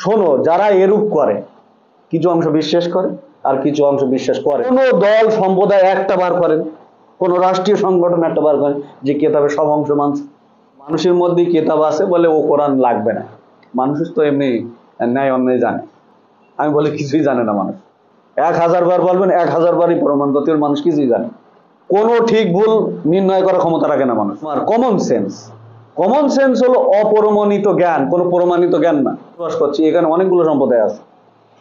শোনো, যারা এরূপ করে, কিছু অংশ বিশ্বাস করে আর কিছু অংশ বিশ্বাস করে। কোনো দল সম্প্রদায় একটা বার করেন, কোন রাষ্ট্রীয় সংগঠন একটা বার করেন যে কেতাবে সব অংশ মানছে। মানুষের মধ্যেই কেতাব আছে বলে ও কোরআন লাগবে না। মানুষ তো এমনি ন্যায় অন্যায় জানে। আমি বলি কিছুই জানে না মানুষ। 1000 বার বলবেন, 1000 বারই প্রমাণ করতে মানুষ কিছুই জানে। কোনো ঠিক ভুল নির্ণয় করার ক্ষমতা রাখে না মানুষ। আর কমন সেন্স, কমন সেন্স হলো অপ্রমাণিত জ্ঞান, কোনো প্রমাণিত জ্ঞান না। প্রকাশ করছি, এখানে অনেকগুলো সম্প্রদায় আছে।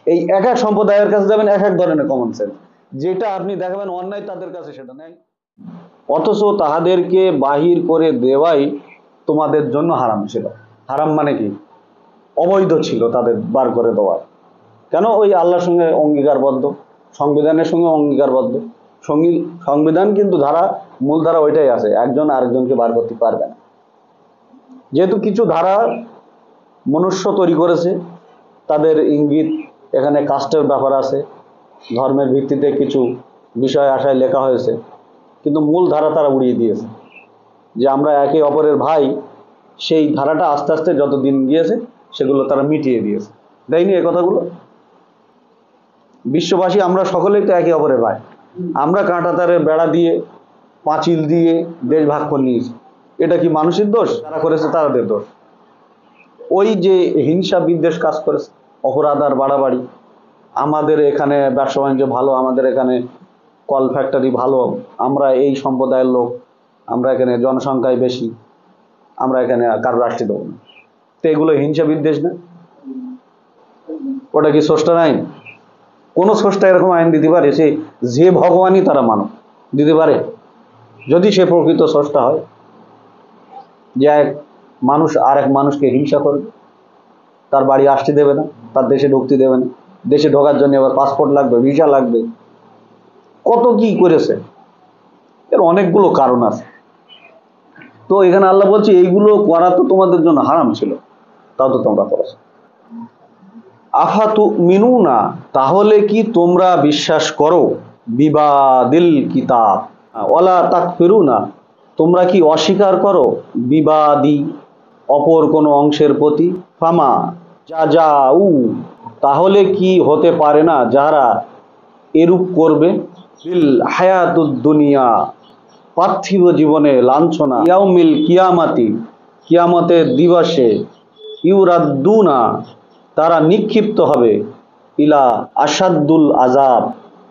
এই এক এক সম্প্রদায়ের কাছে যাবেন এক এক ধরনের কমন সেন্স, যেটা আপনি দেখাবেন অন্যায় তাদের কাছে সেটা নেই। অথচ তাহাদেরকে বাহির করে দেওয়াই তোমাদের জন্য হারাম ছিল। হারাম মানে কি? অবৈধ ছিল তাদের বার করে দেওয়া। কেন? ওই আল্লাহর সঙ্গে অঙ্গীকারবদ্ধ, সংবিধানের সঙ্গে অঙ্গীকারবদ্ধ। সংবিধান কিন্তু ধারা, মূল ধারা ওইটাই আছে, একজন আরেকজনকে বার করতে পারবে না। যেহেতু কিছু ধারা মনুষ্য তৈরি করেছে, তাদের ইঙ্গিত, এখানে কাস্টের ব্যাপার আছে, ধর্মের ভিত্তিতে কিছু বিষয় আশায় লেখা হয়েছে, কিন্তু মূল ধারা তারা উড়িয়ে দিয়েছে যে আমরা একে অপরের ভাই। সেই ধারাটা আস্তে আস্তে যত দিন গিয়েছে সেগুলো তারা মিটিয়ে দিয়েছে। দেয়নি এই কথাগুলো? বিশ্ববাসী আমরা সকলেই তো একে অপরের ভাই। আমরা কাঁটাতারের বেড়া দিয়ে, পাঁচিল দিয়ে দেশ ভাগ করে নিয়েছি। এটা কি মানুষের দোষ? যারা করেছে তাদের দোষ। ওই যে হিংসা বিদ্বেষ কাজ করেছে, অপরাধ আর বাড়াবাড়ি, আমাদের এখানে ব্যবসা বাণিজ্য ভালো, আমাদের এখানে কল ফ্যাক্টরি ভালো, আমরা এই সম্প্রদায়ের লোক, আমরা এখানে জনসংখ্যায় বেশি, আমরা এখানে কারো রাষ্ট্রী দেবো না। তো এগুলো হিংসা বিদ্বেষ না? ওটা কি স্রষ্টার আইন? কোন স্রষ্টা এরকম আইন দিতে পারে? যে ভগবানই তারা মানব দিতে পারে? যদি সে প্রকৃত স্রষ্টা হয়, যে এক মানুষ আর এক মানুষকে হিংসা করবে, তার বাড়ি আসতে দেবে না, তার দেশে ঢুকতে দেবে না, দেশে ঢোকার জন্য আবার পাসপোর্ট লাগবে, ভিসা লাগবে, কত কি করেছে। এর অনেকগুলো কারণ আছে। তো এখানে আল্লাহ বলছে এইগুলো করা তো তোমাদের জন্য হারাম ছিল, তাও তো তোমরা করেছো। আফাতু মিনুনা, তাহলে কি তোমরা বিশ্বাস করো, বিবাদিল কিতাব ওয়ালা তাকফিরুনা, তোমরা কি অস্বীকার করো বিবাদী অপর কোন অংশের প্রতি। ফামা জাজাউ, তাহলে কি হতে পারে না যারা এরূপ করবে, ফিল হায়াতুদ দুনিয়া, পার্থিব জীবনে লাঞ্ছনা, ইয়াউমিল কিয়ামাতি, কিয়ামতের দিবসে, ইউরাদ্দুনা, তারা নিক্ষিপ্ত হবে, ইলা আসাদ্দুল আযাব,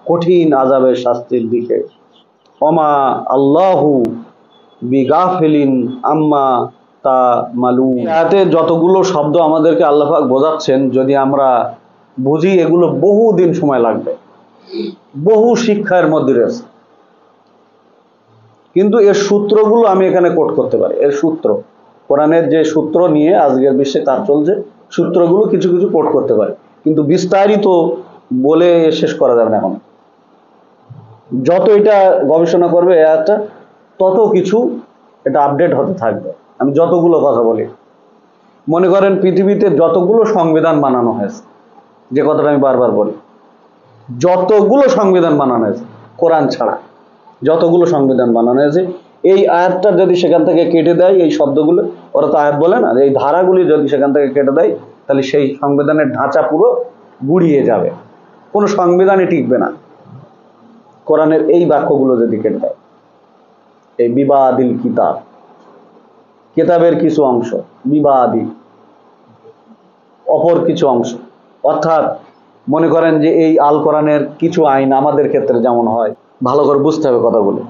কঠিন আযাবের শাস্তির দিকে। ওমা আল্লাহু বিগাফিলিন আম্মা তা'মালুন। আয়াতে যতগুলো শব্দ আমাদেরকে আল্লাহ পাক বোঝাচ্ছেন, যদি আমরা বুঝি এগুলো বহু দিন সময় লাগবে, বহু শিক্ষার মধ্যে রয়েছে। কিন্তু এর সূত্রগুলো আমি এখানে কোট করতে পারি। এর সূত্র, কোরআনের যে সূত্র নিয়ে আজকের বিশ্বে কাজ চলছে, সূত্রগুলো কিছু কিছু কোট করতে পারি, কিন্তু বিস্তারিত বলে শেষ করা যাবে না এখন। যত এটা গবেষণা করবে একটা, তত কিছু এটা আপডেট হতে থাকবে। আমি যতগুলো কথা বলি, মনে করেন পৃথিবীতে যতগুলো সংবিধান বানানো হয়েছে, যে কথাটা আমি বারবার বলি, যতগুলো সংবিধান বানানো হয়েছে কোরআন ছাড়া, যতগুলো সংবিধান বানানো হয়েছে, এই আয়াতটা যদি সেখান থেকে কেটে দেয়, এই শব্দগুলো, ওরা তো আয়াত বলে না, এই ধারাগুলি যদি সেখান থেকে কেটে দেয়, তাহলে সেই সংবিধানের ঢাঁচা পুরো গুড়িয়ে যাবে, কোনো সংবিধানই টিকবে না। কোরআনের এই বাক্যগুলো যদি কেটে দেয়, এই বিবাদিল কিতাব, কিতাবের কিছু অংশ, বিবাদী অপর কিছু অংশ, অর্থাৎ মনে করেন যে এই আল কোরআনের কিছু আইন আমাদের ক্ষেত্রে যেমন হয়, ভালো করে বুঝতে হবে কথাগুলো।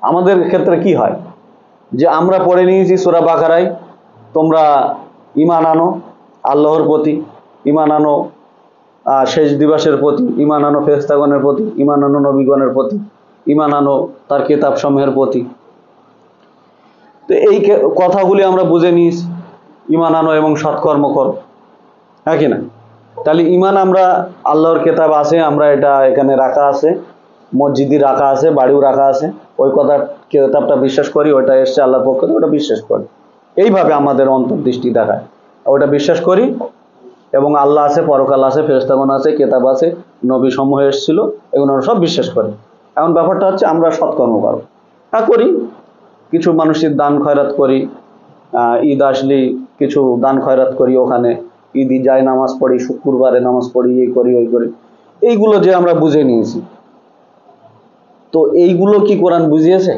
আমাদের ক্ষেত্রে কি হয়, যে আমরা পড়ে নিয়েছি সূরা বাকারায়, তোমরা ঈমান আনো আল্লাহর প্রতি, ঈমান আনো শেষ দিবসের প্রতি, ঈমান আনো ফেরেশতাগণের প্রতি, ঈমান আনো নবীগণের প্রতি, ঈমান আনো তার কিতাব সমূহের প্রতি। তো এই কথাগুলি আমরা বুঝে নিয়েছি, ঈমান আনো এবং সৎকর্ম করো, হ্যাঁ কি না? তাহলে ঈমান, আমরা আল্লাহর কিতাব আছে, আমরা এটা এখানে রাখা আছে, মসজিদে রাখা আছে, বাড়িও রাখা আছে, ওই কথা কিতাবটা বিশ্বাস করি, ওইটা এসছে আল্লাহর পক্ষ থেকে, ওটা বিশ্বাস করি। এইভাবে আমাদের অন্তর্দৃষ্টি দেখায়, ওটা বিশ্বাস করি। এবং আল্লাহ আছে, পরকাল আছে, ফেরেশতাগণ আছে, কিতাব আছে, নবী সমূহ এসেছিল, এগুলো সব বিশ্বাস করি। এখন ব্যাপারটা হচ্ছে আমরা সৎকর্ম করো, তা করি, কিছু মানুষের দান খয়রাত করি, ঈদ আসলি কিছু দান খয়রাত করি, ওখানে ঈদি যায় নামাজ পড়ি, শুক্রবারে নামাজ পড়ি, এই করি ওই করি, এইগুলো যে আমরা বুঝে নিয়েছি, তো এইগুলো কি কোরআন বুঝিয়েছে?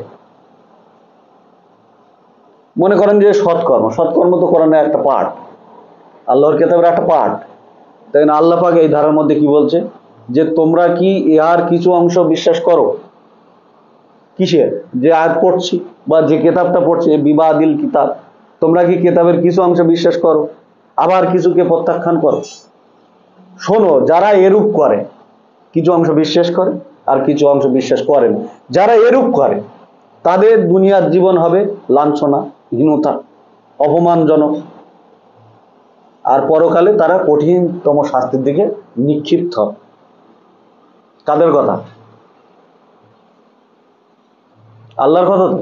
মনে করেন যে সৎকর্ম, সৎকর্ম তো কোরআনের একটা পার্ট, আল্লাহর কিতাবের একটা পার্ট। তাই না? আল্লাহ পাক এই ধারার মধ্যে কি বলছে যে তোমরা কি ইহার কিছু অংশ বিশ্বাস করো? কিসের? যে আয়াত পড়ছি বা যে কিতাবটা পড়ছি, বিবাদিল কিতাব, তোমরা কি কিতাবের কিছু অংশ বিশ্বাস করো, আবার কিছুকে প্রত্যাখ্যান করো? শোনো, যারা এরূপ করে, কিছু অংশ বিশ্বাস করে আর কিছু অংশ বিশ্বাস করে না, যারা এরূপ করে তাদের দুনিয়ার জীবন হবে লাঞ্ছনা, হীনতা, অপমানজনক, আর পরকালে তারা কঠিনতম শাস্তির দিকে নিক্ষিপ্ত হবে। কাদের কথা? আল্লাহর কথা। তো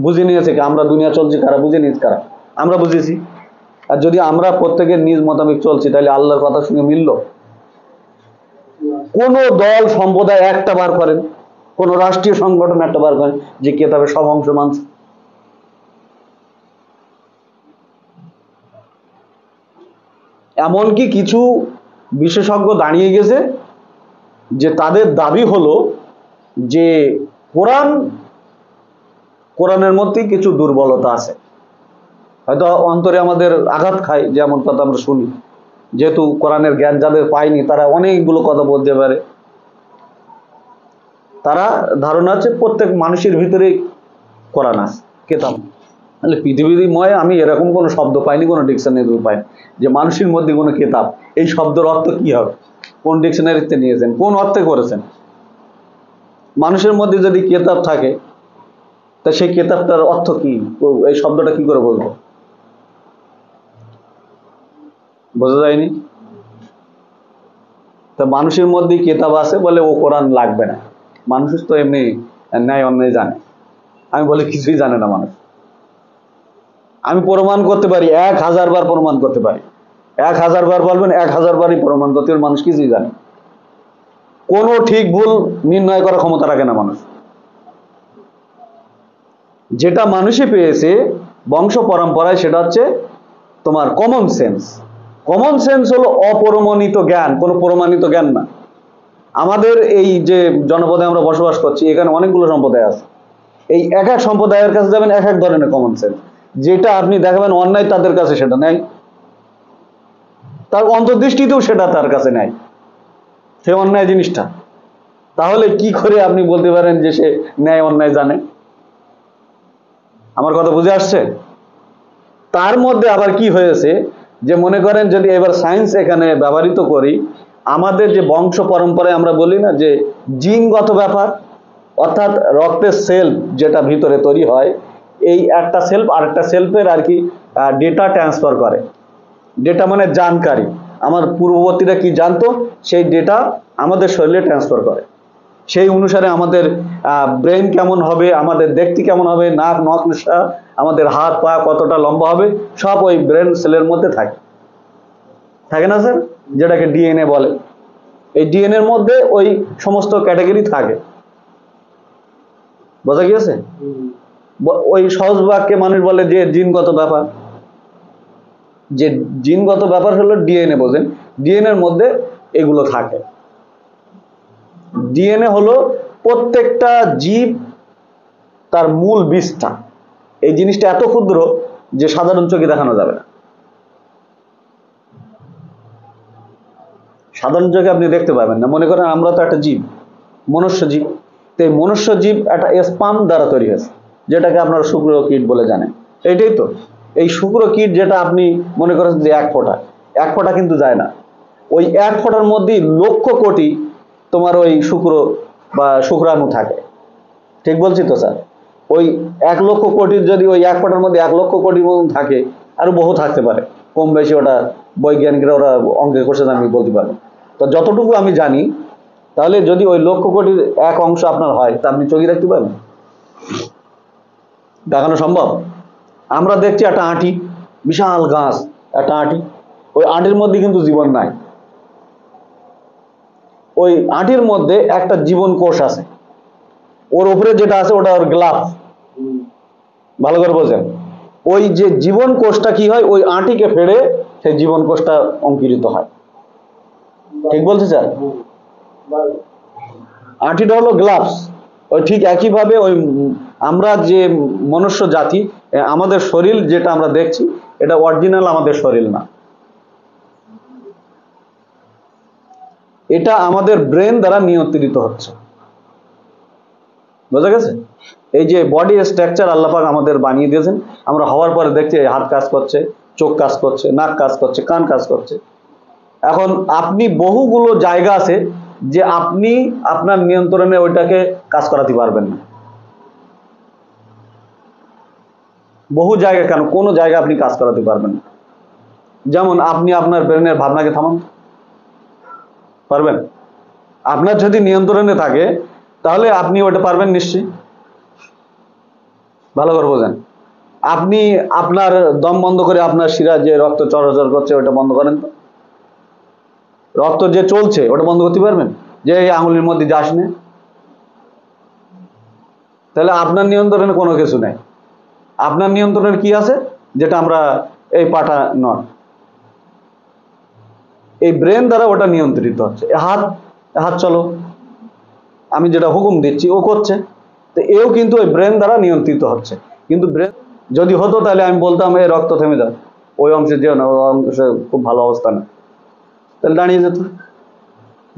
বুঝে নিয়েছে কি? আমরা দুনিয়া চলছি কারা? বুঝে নিয়েছি কারা? আমরা বুঝেছি। আর যদি আমরা প্রত্যেকের নিজ মোতাবেক চলছি, তাহলে আল্লাহর কথার সঙ্গে মিলল? কোন দল সম্প্রদায় একটা বার করেন, কোন রাষ্ট্রীয় সংগঠন একটা বার করেন যে কিতাবে সব অংশ মানছে? এমনকি কিছু বিশেষজ্ঞ দাঁড়িয়ে গেছে যে তাদের দাবি হলো যে কোরআনের মধ্যে কিছু দুর্বলতা আছে, হয়তো অন্তরে আমাদের আঘাত খায়, যেমন কথা আমরা শুনি, যেহেতু কোরআনের জ্ঞান যাদের পায়নি তারা অনেকগুলো কথা বলতে পারে, তারা ধারণা আছে প্রত্যেক মানুষের ভিতরে কোরআন আছে, কেতাব। তাহলে পৃথিবীময় আমি এরকম কোনো শব্দ পাইনি, কোনো ডিকশনারি পাইনি যে মানুষের মধ্যে কোনো কেতাব, এই শব্দের অর্থ কি হবে, কোন ডিকশনারিতে নিয়েছেন, কোন অর্থে করেছেন? মানুষের মধ্যে যদি কেতাব থাকে, তা সেই কেতাবটার অর্থ কি, এই শব্দটা কি করে বলবো? বোঝা যায়নি? তা মানুষের মধ্যে কেতাব আছে বলে ও কোরআন লাগবে না। মানুষ তো এমনি ন্যায় অন্যায় জানে। আমি বলি কিছুই জানে না মানুষ। আমি প্রমাণ করতে পারি, 1000 বার প্রমাণ করতে পারি, 1000 বার বলবেন, 1000 বারই প্রমাণ করতে পারি, মানুষ কিছুই জানে। কোনো ঠিক ভুল নির্ণয় করার ক্ষমতা রাখে না মানুষ। যেটা মানুষই পেয়েছে বংশ পরম্পরায়, সেটা হচ্ছে তোমার কমন সেন্স। কমন সেন্স হলো অপ্রমাণিত জ্ঞান, কোনো প্রমাণিত জ্ঞান না। আমাদের এই যে জনপদে আমরা বসবাস করছি, এখানে অনেকগুলো সম্প্রদায় আছে। এই এক এক সম্প্রদায়ের কাছে যাবেন এক এক ধরনের কমন সেন্স, যেটা আপনি দেখাবেন অন্যায়, তাদের কাছে সেটা নেই, তার অন্তর্দৃষ্টিতেও সেটা তার কাছে নেই, সে অন্যায় জিনিসটা। তাহলে কি করে আপনি বলতে পারেন যে সে ন্যায় অন্যায় জানে? আমার কথা বুঝে আসছে? তার মধ্যে আবার কি হয়েছে যে মনে করেন যদি এবার সায়েন্স এখানে ব্যবহৃত করি, আমাদের যে বংশ পরম্পরায় আমরা বলি না যে জিনগত ব্যাপার, অর্থাৎ রক্তের সেলফ যেটা ভিতরে তৈরি হয়, এই একটা সেলফ আর একটা সেলফের আর কি ডেটা ট্রান্সফার করে। ডেটা মানে জানকারি, আমার পূর্ববর্তীরা কি জানতো সেই ডেটা আমাদের শরীরে ট্রান্সফার করে। সেই অনুসারে আমাদের ব্রেন কেমন হবে, আমাদের দেখতে কেমন হবে, নাক নকশা, আমাদের হাত পা কতটা লম্বা হবে, সব ওই ব্রেন সেলের মধ্যে থাকে, থাকে না স্যার? যেটাকে ডিএনএ বলে। এই ডিএনএ এর মধ্যে ওই সমস্ত ক্যাটাগরি থাকে। বোঝা গিয়েছে? ওই সহজ বাক্যে মানুষ বলে যে জিনগত ব্যাপার, যে জিনগত ব্যাপার হলো ডিএনএ, বোঝেন? ডিএনএ এর মধ্যে এগুলো থাকে। ডিএনএ হলো প্রত্যেকটা জীব তার মূল বীজটা। এই জিনিসটা এত ক্ষুদ্র যে সাধারণ চোখে দেখানো যাবে না, সাধারণ চোখে আপনি দেখতে পাবেন না। মনে করেন আমরা তো একটা জীব, মনুষ্য জীব। তো এই মনুষ্য জীব একটা স্পাম দ্বারা তৈরি হয়েছে, যেটাকে আপনারা শুক্র কীট বলে জানেন। এইটাই তো এই শুক্র কীট, যেটা আপনি মনে করেন যে এক ফোঁটা কিন্তু যায় না। ওই এক ফোঁটার মধ্যেই লক্ষ কোটি তোমার ওই শুক্র বা শুক্রাণু থাকে। ঠিক বলছি তো স্যার? ওই 1 লক্ষ কোটির যদি ওই এক ফোঁটার মধ্যে 1 লক্ষ কোটির মতন থাকে, আরো বহু থাকতে পারে, কম বেশি ওটা বৈজ্ঞানিকরা ওরা অঙ্কে করছে, আমি বলতে পারবো। তো যতটুকু আমি জানি, তাহলে যদি ওই লক্ষ কোটির এক অংশ আপনার হয়, তা আপনি চোখে রাখতে পারবেন? দেখানো সম্ভব? আমরা দেখছি একটা আঁটি, বিশাল গাছ, একটা আঁটি, ওই আঁটির মধ্যে কিন্তু জীবন নাই। ওই আঁটির মধ্যে একটা জীবন কোষ আছে, ওর উপরে যেটা আছে ওটা ওর গ্লাভ। ভালো করে বোঝেন, ওই যে জীবন কোষটা কি হয়, ওই আঁটিকে ফেড়ে সেই জীবন কোষটা অঙ্কুরিত হয়। ঠিক বলছে স্যার? আঁটিটা হলো গ্লাভস। ওই ঠিক একইভাবে ওই আমরা যে মনুষ্য জাতি, আমাদের শরীর যেটা আমরা দেখছি, এটা অরিজিনাল আমাদের শরীর না। এটা আমাদের ব্রেন দ্বারা নিয়ন্ত্রিত হচ্ছে। বোঝা গেছে? এই যে বডি স্ট্রাকচার আল্লাহ পাক আমাদের বানিয়ে দিয়েছেন, আমরা হওয়ার পরে দেখছি হাত কাজ করছে, চোখ কাজ করছে, নাক কাজ করছে, কান কাজ করছে। এখন আপনি বহুগুলো জায়গা আছে যে আপনি আপনার নিয়ন্ত্রণে ওইটাকে কাজ করাতে পারবেন না। বহু জায়গা কেন, কোনো জায়গা আপনি কাজ করাতে পারবেন না। যেমন আপনি আপনার ব্রেনের ভাবনাকে থামান, পারবেন? আপনার যদি নিয়ন্ত্রণে থাকে তাহলে আপনি ওটা পারবেন নিশ্চয়ই। ভালো করে বোঝেন। আপনি আপনার দম বন্ধ করে আপনার শিরা যে রক্ত চলাচল করছে ওটা বন্ধ করেন তো। রক্ত যে চলছে ওটা বন্ধ করতে পারবেন? যে এই আঙুলের মধ্যে যাস না, তাহলে আপনার নিয়ন্ত্রণে কোনো কিছু নেই। আপনার নিয়ন্ত্রণের কি আছে, যেটা আমরা এই পাটা নয়, এই ব্রেন দ্বারা ওটা নিয়ন্ত্রিত হচ্ছে। হাত, হাত চলো, আমি যেটা হুকুম দিচ্ছি ও করছে, তো এও কিন্তু ওই ব্রেন দ্বারা নিয়ন্ত্রিত হচ্ছে। কিন্তু ব্রেন যদি হতো তাহলে আমি বলতাম এই রক্ত থেমে যাও, ওই অংশে যেও না, ওই অংশে খুব ভালো অবস্থা না, তাহলে দাঁড়িয়ে যেত।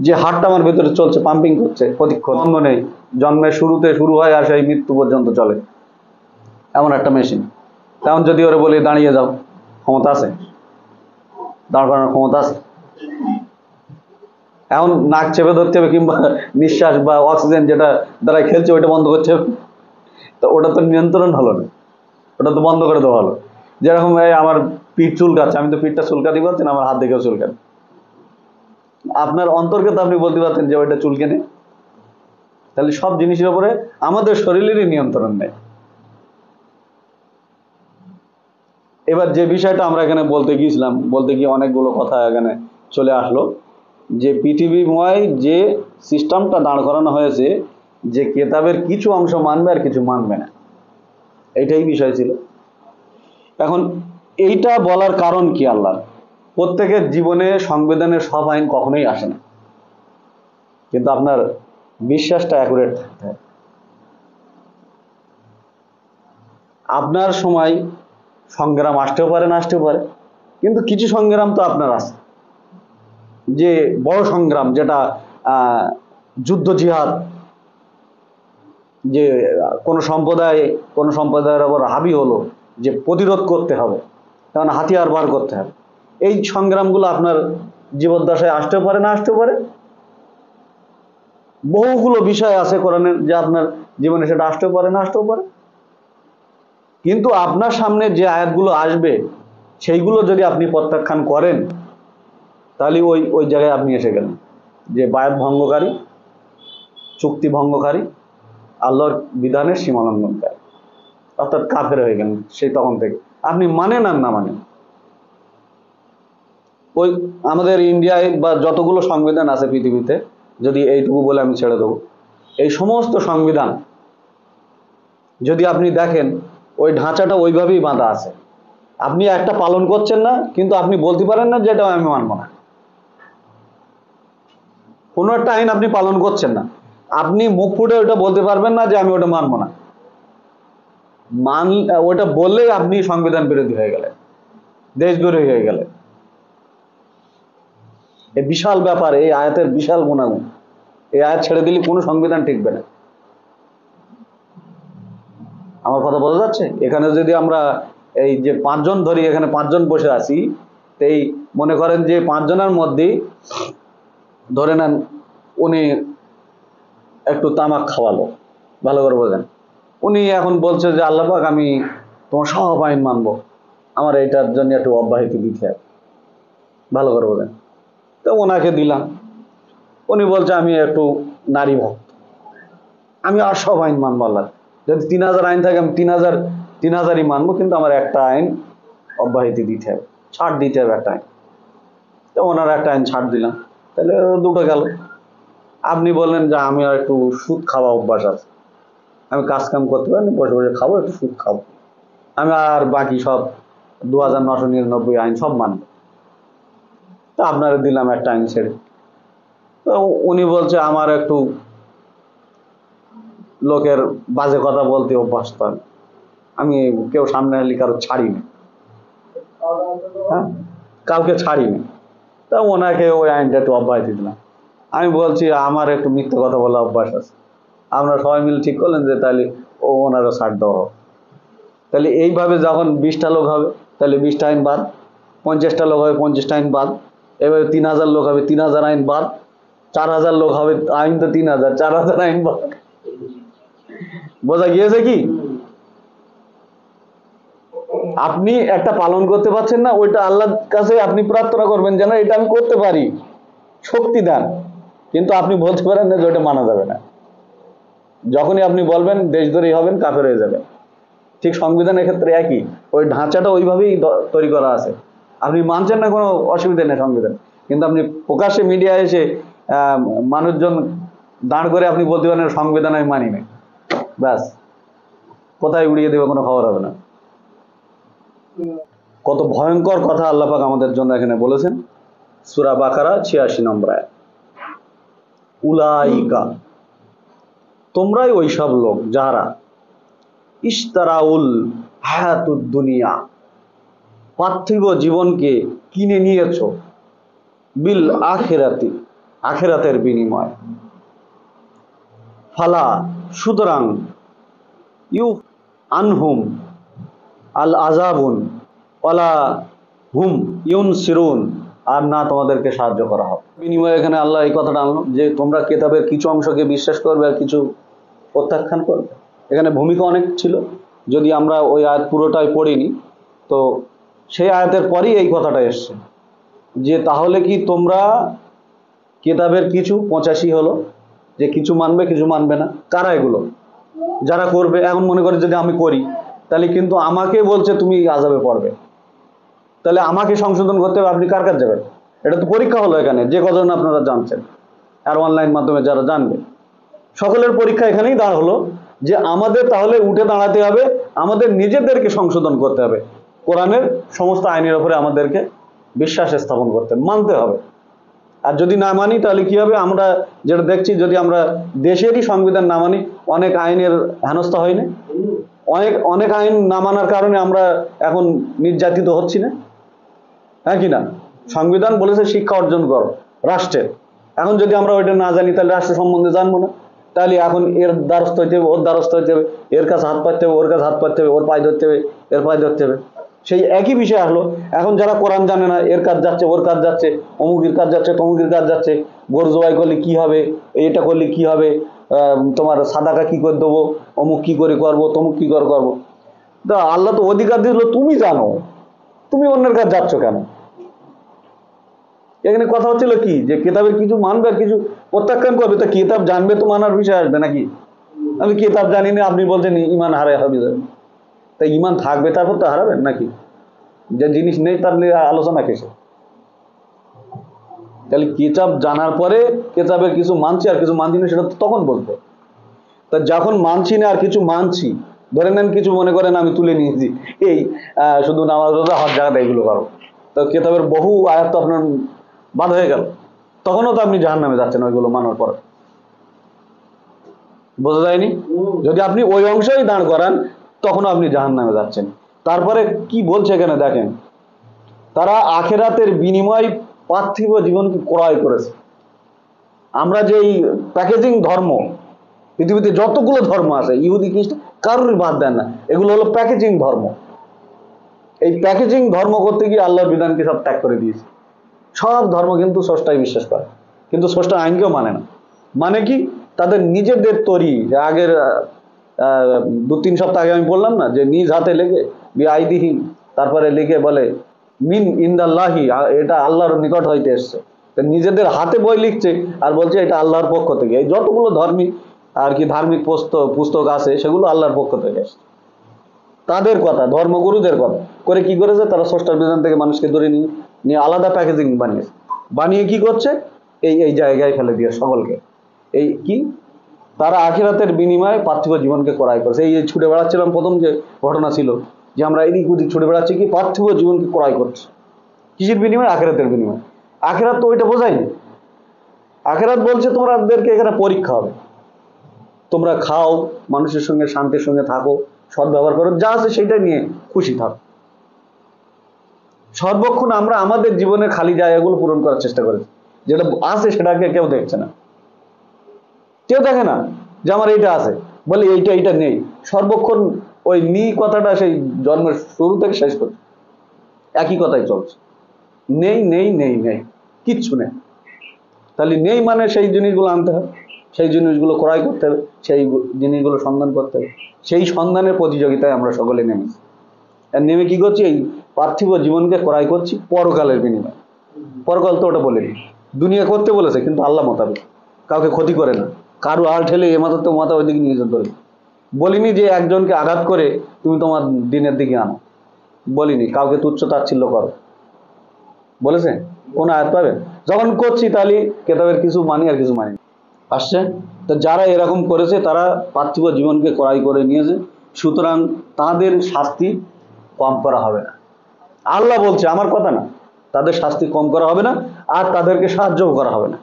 যে হার্টটা আমার ভেতরে চলছে, পাম্পিং করছে প্রতিক্ষণ, বন্ধ নেই, জন্মের শুরুতে শুরু হয় আর সেই মৃত্যু পর্যন্ত চলে, এমন একটা মেশিন। তেমন যদি ওরে বলি দাঁড়িয়ে যাও, ক্ষমতা আছে? দাঁড় করানোর ক্ষমতা আছে? এখন নাক চেপে ধরতে হবে, কিংবা নিঃশ্বাস বা অক্সিজেন যেটা দ্বারা খেলছে ওইটা বন্ধ করতে হবে। তো ওটা তো নিয়ন্ত্রণ হলো না, ওটা তো বন্ধ করে দেওয়া হলো। যেরকম এই আমার পিঠ চুলকাচ্ছে, আমি তো পিঠটা চুলকাতে পারছি না, আমার হাত দেখেও চুলকাতে। আপনার অন্তরকে তো আপনি বলতে পারতেন যে ওইটা চুলকে নেই। তাহলে সব জিনিসের উপরে আমাদের শরীরেরই নিয়ন্ত্রণ নেই। এবার যে বিষয়টা আমরা এখানে বলতে গিয়েছিলাম, বলতে গিয়ে অনেকগুলো কথা এখানে চলে আসলো, যে পৃথিবীময় যে সিস্টেমটা দাঁড় করানো হয়েছে, যে কেতাবের কিছু অংশ মানবে আর কিছু মানবে না, এইটাই বিষয় ছিল। এখন এইটা বলার কারণ কি? আল্লাহ প্রত্যেকের জীবনে সংবিধানের সব আইন কখনোই আসে না, কিন্তু আপনার বিশ্বাসটা অ্যাকুরেট থাকতে হবে। আপনার সময় সংগ্রাম আসতেও পারে না আসতেও পারে, কিন্তু কিছু সংগ্রাম তো আপনার আছে, যে বড় সংগ্রাম, যেটা যুদ্ধ জিহাদ, যে কোনো সম্প্রদায়ের ওপর হাবি হলো, যে প্রতিরোধ করতে হবে, কারণ হাতিয়ার বার করতে হবে। এই সংগ্রামগুলো আপনার জীবদ্দশায় আসতেও পারে না আসতেও পারে। বহুগুলো বিষয় আছে কোরআনের, যে আপনার জীবনে সেটা আসতেও পারে না আসতেও পারে। কিন্তু আপনার সামনে যে আয়াতগুলো আসবে সেইগুলো যদি আপনি প্রত্যাখ্যান করেন, তাহলে ওই ওই জায়গায় আপনি এসে গেলেন, যে বায়াত ভঙ্গকারী, চুক্তি ভঙ্গকারী, আল্লাহর বিধানের সীমালঙ্ঘনকারী, অর্থাৎ কাফের হয়ে গেলেন সেই তখন থেকে। আপনি মানেন আর না মানেন, ওই আমাদের ইন্ডিয়ায় বা যতগুলো সংবিধান আছে পৃথিবীতে, যদি এইটুকু বলে আমি ছেড়ে দেবো, এই সমস্ত সংবিধান যদি আপনি দেখেন, ওই ঢাঁচাটা ওইভাবেই বাঁধা আছে। আপনি একটা পালন করছেন না, কিন্তু আপনি বলতে পারেন না যে এটা আমি মানব না। কোনো একটা আইন আপনি পালন করছেন না, আপনি মুখ ফুটে ওটা বলতে পারবেন না যে আমি ওটা মানব না। ওটা বললেই আপনি সংবিধান বিরোধী হয়ে গেলেন, দেশবিরোধী হয়ে গেলেন। এই বিশাল ব্যাপার, এই আয়াতের বিশাল গুণাগুণ। এই আয়াত ছেড়ে দিলে কোনো সংবিধান টিকবে না। আমার কথা বোঝা যাচ্ছে? এখানে যদি আমরা এই যে 5 জন ধরি, এখানে 5 জন বসে আছি, এই মনে করেন যে 5 জনের মধ্যে ধরে নেন উনি একটু তামাক খাওয়ালো, ভালো করে বোঝেন। উনি এখন বলছে যে আল্লাহ পাক আমি তোমার সব আইন মানবো, আমার এইটার জন্য একটু অব্যাহতি দিতে হবে, ভালো করে বোঝেন। তো ওনাকে দিলাম, উনি বলছে আমি একটু নারী ভক্ত, আমি আর সব আইন মানবো আল্লাহ, যদি 3000 আইন থাকে আমি 3000ই মানবো, কিন্তু আমার একটা আইন অব্যাহতি দিতে হবে, ছাড় দিতে হবে একটা আইন। তো ওনার একটা আইন ছাড় দিলাম, তাহলে দুটো গেল। আপনি বললেন যে আমি আর একটু সুদ খাওয়া অভ্যাস আছে, আমি কাজ কাম করতে পারি, বসে বসে খাবো, একটু সুদ খাবো, আমি আর বাকি সব 2999 আইন সব মানব। তা আপনারা দিলাম একটা আইন ছেড়ে। তো উনি বলছে আমার একটু লোকের বাজে কথা বলতে অভ্যাস। আমি কেউ সামনে এলে কারো ছাড়িনি, হ্যাঁ, কাউকে ছাড়িনি। তা ওনাকে ওই আইনটা একটু অব্যাহতি দিলাম। আমি বলছি আমার একটু মিথ্যে কথা বলা অভ্যাস আছে, আমরা সবাই মিলে ঠিক করলেন যে তাহলে ওনারও ছাড় দেওয়া হোক। তাহলে এইভাবে যখন 20টা লোক হবে তাহলে 20টা আইন বাদ, 50টা লোক হবে 50টা আইন বাদ, এবারে 3000 লোক হবে 3000 আইন বাদ, 4000 লোক হবে আইন তো 3000, 4000 আইন বাদ। বোঝা গিয়েছে কি? আপনি একটা পালন করতে পারছেন না, ওইটা আল্লাহর কাছে আপনি প্রার্থনা করবেন যেন এটা আমি করতে পারি, শক্তি দেন। কিন্তু আপনি বলতে পারেন না যে ওইটা মানা যাবে না। যখনই আপনি বলবেন দেশদ্রোহী হবেন, কাফের হয়ে যাবে। ঠিক সংবিধানের ক্ষেত্রে একই, ওই ঢাঁচাটা ওইভাবেই তৈরি করা আছে। আপনি মানছেন না, কোনো অসুবিধা নেই সংবিধান, কিন্তু আপনি প্রকাশ্যে মিডিয়া এসে মানুষজন দাঁড় করে আপনি বলতে পারেন সংবিধান আমি মানি না, ব্যাস কোথায় উড়িয়ে দেবে কোনো খবর হবে না। কত ভয়ঙ্কর কথা আল্লাহ পাক আমাদের জন্য এখানে বলেছেন। সূরা বাকারা 86 নম্বর আয়াত, উলাইকা, তোমরাই ওই সব লোক যারা ইশতারাউল হায়াতুদ দুনিয়া, পার্থিব জীবনকে কিনে নিয়েছো, বিল আখিরাতি, আখিরাতের বিনিময়, ফালা, সুতরাং, ইউ আনহুম আল আজাবুন ওয়ালা হুম ইউনসিরুন, আর না তোমাদেরকে সাহায্য করা হবে। বিনিময়ে এখানে আল্লাহ এই কথাটা আনলো যে তোমরা কিতাবের কিছু অংশকে বিশ্বাস করবে আর কিছু প্রত্যাখ্যান করবে। এখানে ভূমিকা অনেক ছিল, যদি আমরা ওই আয়াত পুরোটাই পড়িনি, তো সেই আয়াতের পরেই এই কথাটা এসছে যে তাহলে কি তোমরা কিতাবের কিছু 85 হলো যে কিছু মানবে কিছু মানবে না। কারা এগুলো? যারা করবে। এখন মনে করে যদি আমি করি তাহলে কিন্তু আমাকে বলছে তুমি আযাবে পড়বে, তাহলে আমাকে সংশোধন করতে হবে। আপনি কার কাছে যাবেন? এটা তো পরীক্ষা হলো এখানে, যে কজন আপনারা জানছেন আর অনলাইন মাধ্যমে যারা জানবে, সকলের পরীক্ষা এখানেই দাঁড় হলো যে আমাদের তাহলে উঠে দাঁড়াতে হবে, আমাদের নিজেদেরকে সংশোধন করতে হবে, কোরআনের সমস্ত আইনের উপরে আমাদেরকে বিশ্বাস স্থাপন করতে মানতে হবে। আর যদি না মানি তাহলে কি হবে? আমরা যেটা দেখছি, যদি আমরা দেশেরই সংবিধান না মানি, অনেক আইনের হেনস্থা হয় না, অনেক অনেক আইন না মানার কারণে আমরা এখন নির্যাতিত হচ্ছি না, হ্যাঁ কি না? সংবিধান বলেছে শিক্ষা অর্জন করো রাষ্ট্রের, এখন যদি আমরা ওইটা না জানি তাহলে রাষ্ট্র সম্বন্ধে জানবো না। তাহলে এখন এর দ্বারস্থ হইতে হবে, ওর দ্বারস্থ হইতে হবে, এর কাছে হাত পাততে হবে, ওর কাছে হাত পাততে হবে, ওর পায়ে ধরতে হবে, এর পায়ে ধরতে হবে। সেই একই বিষয় আসলো, এখন যারা কোরআন জানে না, এর কাজ যাচ্ছে, ওর কাজ যাচ্ছে, অমুকের কাজ যাচ্ছে, তমুকের কাজ যাচ্ছে, গরু জবাই করলে কি হবে, এটা করলে কি হবে, তোমার সাদাকা কি করে দেবো, অমুক কি করে করবো, তমুক কি করে করবো। তা আল্লাহ তো অধিকার দিল, তুমি জানো, তুমি অন্যের কাজ যাচ্ছ কেন? এখানে কথা হচ্ছিল কি যে কিতাবের কিছু মানবে আর কিছু প্রত্যাখ্যান করবে। তো কিতাব জানবে তো মানার বিষয় আসবে নাকি? আমি কিতাব জানি না, আপনি বলছেন ইমান হারাই হবে, তাই ইমান থাকবে তারপর তো হারাবেন নাকি? যে জিনিস নেই তার নিয়ে আলোচনা কিসে? তাহলে কিতাব জানার পরে কিতাবের কিছু মানছি আর কিছু মানছি না, সেটা তো তখন বলবো। তা যখন মানছি না আর কিছু মানছি, ধরে নেন কিছু মনে করেন আমি তুলে নিয়েছি, এই শুধু নামাজ রোজা হজ জাকাত এগুলো করো, তো কিতাবের বহু আয়াত তো আপনার বাদ হয়ে গেল, তখনও তো আপনি জাহান্নামে যাচ্ছেন ওইগুলো মানার পর। বোঝা যায়নি? যদি আপনি ওই অংশই দাঁড় করান তখনও আপনি জাহান্নামে যাচ্ছেন। তারপরে কি বলছে এখানে দেখেন, তারা আখিরাতের বিনিময় পার্থিব জীবনকে ক্রয় করেছে। আমরা যে এই প্যাকেজিং ধর্ম, পৃথিবীতে যতগুলো ধর্ম আছে, ইহুদি খ্রিস্টান কারোর বাদ দেন না, এগুলো হলো প্যাকেজিং ধর্ম। এই প্যাকেজিং ধর্ম করতে গিয়ে আল্লাহর বিধানকে সব ত্যাগ করে দিয়েছে। সব ধর্ম কিন্তু স্রষ্টায় বিশ্বাস করে, কিন্তু স্রষ্টার আইনকেও মানে না। মানে কি? তাদের নিজেদের তৈরি, আগের 2-3 সপ্তাহ আগে আমি বললাম না যে নিজ হাতে লেগে বিআইদিহি, তারপরে লিখে বলে মিন ইনদাল্লাহি, এটা আল্লাহর নিকট হইতে এসছে। নিজেদের হাতে বই লিখছে আর বলছে এটা আল্লাহর পক্ষ থেকে। এই যতগুলো ধর্মী আর কি ধার্মিক পুস্তক আছে সেগুলো আল্লাহর পক্ষ থেকে এসছে। তাদের কথা, ধর্মগুরুদের কথা করে কি করেছে, তারা স্রষ্টার বিধান থেকে মানুষকে ধরে নিয়ে আলাদা প্যাকেজিং বানিয়েছে। বানিয়ে কি করছে, এই জায়গায় ফেলে দিয়ে সকলকে। এই কি, তারা আখিরাতের বিনিময়ে পার্থিব জীবনকে ক্রয় করেছে। এই ছুটে বেড়াচ্ছিলাম প্রথম যে ঘটনা ছিল, যে আমরা এদিক ওদিক ছুটে বেড়াচ্ছি কি পার্থিব জীবনকে ক্রয় করছি কিসের বিনিময়ে? আখেরাতের বিনিময়ে। আখেরাত তো ওইটা বোঝায়নি। আখেরাত বলছে তোমাদেরকে এখানে পরীক্ষা হবে, তোমরা খাও, মানুষের সঙ্গে শান্তির সঙ্গে থাকো, সৎ ব্যবহার করো, যা আছে সেটা নিয়ে খুশি থাকো। সর্বক্ষণ আমরা আমাদের জীবনের খালি জায়গাগুলো পূরণ করার চেষ্টা করেছি, যেটা আছে সেটাকে কেউ দেখছে না, কেউ দেখে না যে আমার এইটা আছে বলে এইটা নেই। সর্বক্ষণ ওই নি কথাটা সেই জন্মের শুরু থেকে শেষ করছে একই কথাই চলছে, নেই নেই নেই নেই, কিচ্ছু নেই। তাহলে নেই মানে সেই জিনিসগুলো আনতে হবে, সেই জিনিসগুলো ক্রয় করতে হবে, সেই জিনিসগুলো সন্ধান করতে হবে। সেই সন্ধানের প্রতিযোগিতায় আমরা সকলে নেমেছি। আর নেমে কি করছি? এই পার্থিব জীবনকে ক্রয় করছি পরকালের বিনিময়ে। পরকাল তো ওটা বলেনি, দুনিয়া করতে বলেছে, কিন্তু আল্লাহ মোতাবেক, কাউকে ক্ষতি করে না, কারো আল ঠেলে এ মাথা তো মাথা ওই দিকে নিয়ে যেতে পারে। বলিনি যে একজনকে আঘাত করে তুমি তোমার দিনের দিকে আনো, বলিনি কাউকে তুচ্ছ তাচ্ছিল্য করো, বলেছে? কোন আয়াত পাবে? যখন করছি তাহলে কেতাবের কিছু মানি আর কিছু মানি না। আসছে তো যারা এরকম করেছে তারা পার্থিব জীবনকে ক্রয় করে নিয়েছে, সুতরাং তাদের শাস্তি কম করা হবে না। আল্লাহ বলছে, আমার কথা না, তাদের শাস্তি কম করা হবে না, আর তাদেরকে সাহায্যও করা হবে না।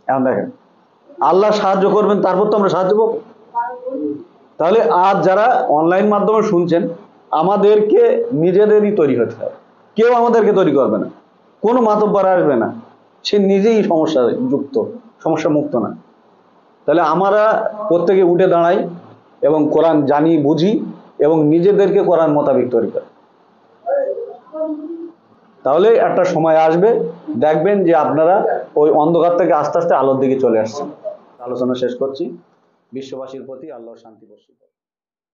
এখন দেখেন, আল্লাহ সাহায্য করবেন, তারপর তো আমরা সাহায্য পাবো। তাহলে আজ যারা অনলাইন মাধ্যমে শুনছেন, আমাদেরকে নিজেদেরই তৈরি হতে হবে, কেউ আমাদেরকে তৈরি করবে না, কোনো মাতব্বর আসবে না, সে নিজেই সমস্যা যুক্ত, সমস্যা মুক্ত না। তাহলে আমরা প্রত্যেকে উঠে দাঁড়াই এবং কোরআন জানি বুঝি এবং নিজেদেরকে কোরআন মোতাবেক তৈরি করি। তাহলে একটা সময় আসবে, দেখবেন যে আপনারা ওই অন্ধকার থেকে আস্তে আস্তে আলোর দিকে চলে আসছেন। আলোচনা শেষ করছি। বিশ্ববাসীর প্রতি আল্লাহর শান্তি বর্ষিত হোক।